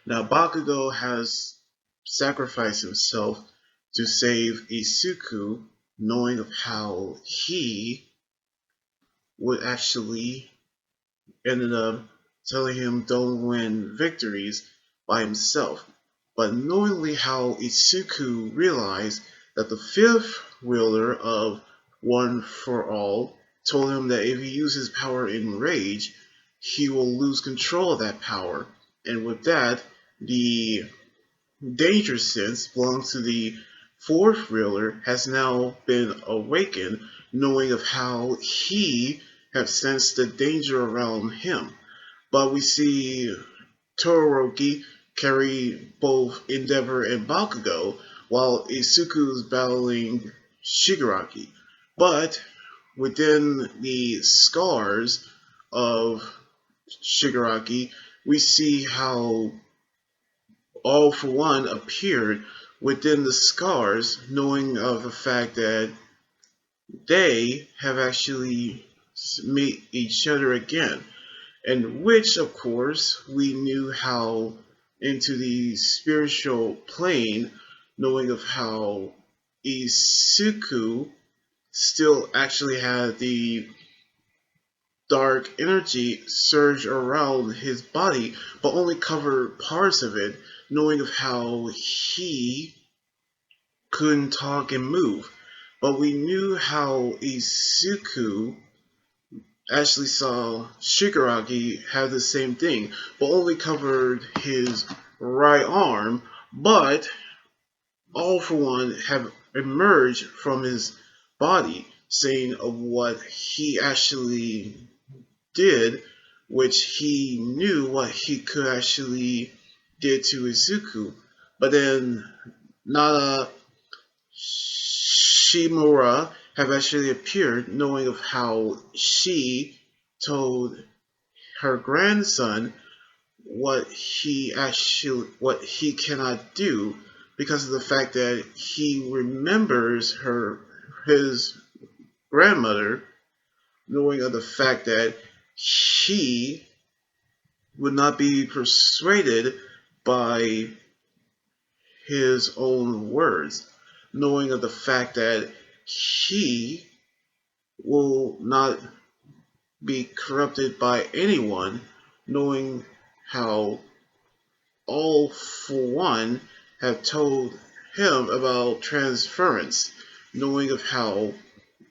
Now, Bakugo has sacrificed himself to save Izuku, knowing of how he would actually ended up telling him don't win victories by himself. But knowingly how Izuku realized that the fifth wielder of One for All told him that if he uses power in rage, he will lose control of that power. And with that, the danger sense belonging to the fourth wielder has now been awakened, knowing of how he have sensed the danger around him. But we see Todoroki carry both Endeavor and Bakugo, while Izuku is battling Shigaraki. But within the scars of Shigaraki, we see how All for One appeared within the scars, knowing of the fact that they have actually met each other again. And which, of course, we knew how into the spiritual plane, knowing of how Isuku still actually had the dark energy surge around his body, but only covered parts of it, knowing of how he couldn't talk and move. But we knew how Isuku actually saw Shigaraki have the same thing, but only covered his right arm, but All for One have emerged from his body, saying of what he actually did, which he knew what he could actually did to Izuku. But then Nana Shimura have actually appeared, knowing of how she told her grandson what he cannot do because of the fact that he remembers his grandmother, knowing of the fact that he would not be persuaded by his own words, knowing of the fact that he will not be corrupted by anyone, knowing how All for One have told him about transference, knowing of how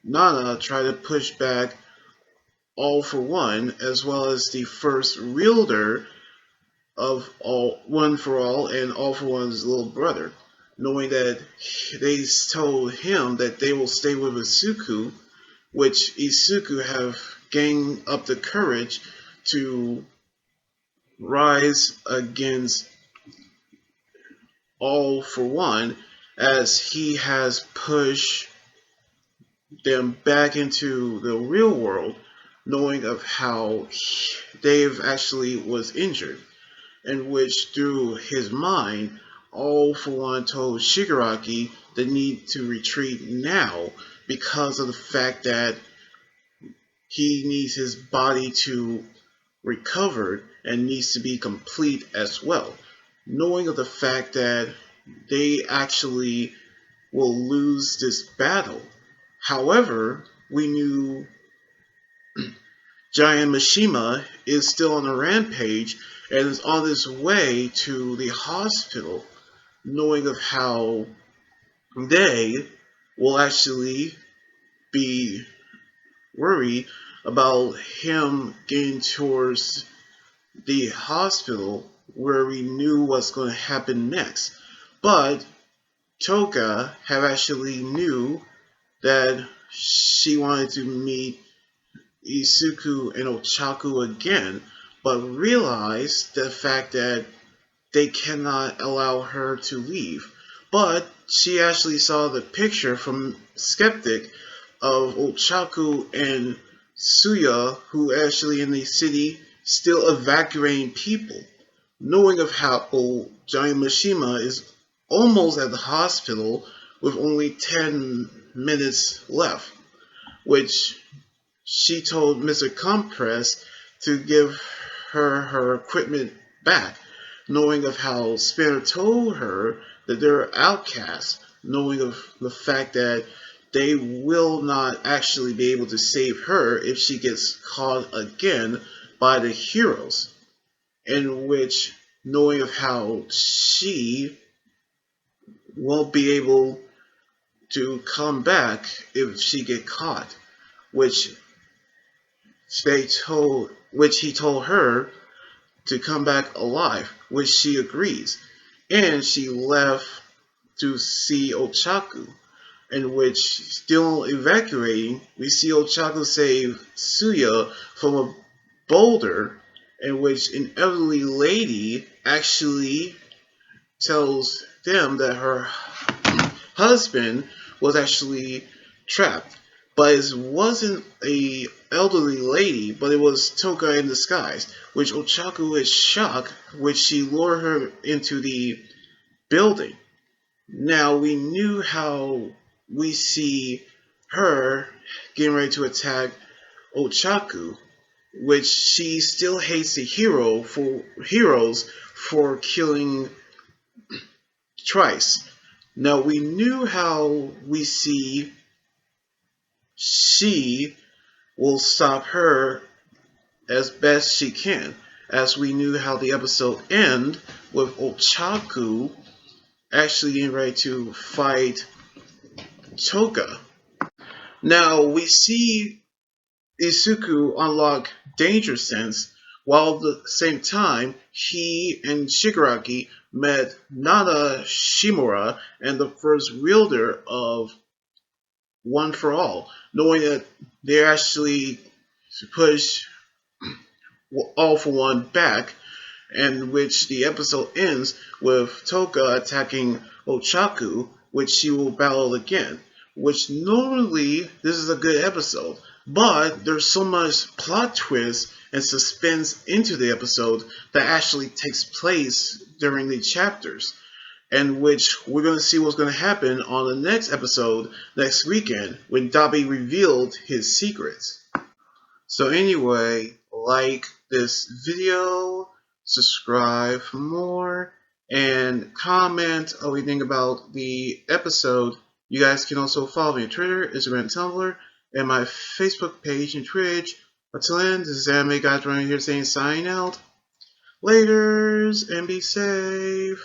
Nana tried to push back All for One, as well as the first wielder of All One for All and All for One's little brother, knowing that they told him that they will stay with Izuku, which Izuku have gained up the courage to rise against All for One, as he has pushed them back into the real world, knowing of how Dave actually was injured, in which through his mind, All for One told Shigaraki the need to retreat now because of the fact that he needs his body to recover and needs to be complete as well, knowing of the fact that they actually will lose this battle. However, we knew Giant Mishima is still on a rampage and is on his way to the hospital, knowing of how they will actually be worried about him getting towards the hospital where we knew what's going to happen next. But Toga have actually knew that she wanted to meet Izuku and Ochako again, but realized the fact that they cannot allow her to leave. But she actually saw the picture from Skeptic of Ochako and Suya, who actually in the city still evacuating people, knowing of how Giant Mishima is almost at the hospital with only 10 minutes left, which she told Mr. Compress to give her equipment back, knowing of how Spinner told her that they're outcasts, knowing of the fact that they will not actually be able to save her if she gets caught again by the heroes, in which knowing of how she won't be able to come back if she get caught, which he told her to come back alive, which she agrees. And she left to see Ochako, in which, still evacuating, we see Ochako save Suya from a boulder, in which an elderly lady actually tells them that her husband was actually trapped. But it wasn't a elderly lady, but it was Toga in disguise, which Ochako is shocked, which she lured her into the building. Now we knew how we see her getting ready to attack Ochako, which she still hates the heroes for killing Trice. Now we knew how we see she will stop her as best she can, as we knew how the episode end with Ochako actually getting ready to fight Toga. Now we see Izuku unlock Danger Sense, while at the same time he and Shigaraki met Nana Shimura and the first wielder of One for All, knowing that they actually push All for One back, in which the episode ends with Toga attacking Ochako, which she will battle again. Which normally this is a good episode, but there's so much plot twist and suspense into the episode that actually takes place during the chapters, and which we're going to see what's going to happen on the next episode next weekend when Dabi revealed his secrets. So anyway, like this video, subscribe for more, and comment what you think about the episode. You guys can also follow me on Twitter, Instagram, Tumblr, and my Facebook page and Twitch. Until then, this is Anime Guys running here saying sign out. Laters, and be safe.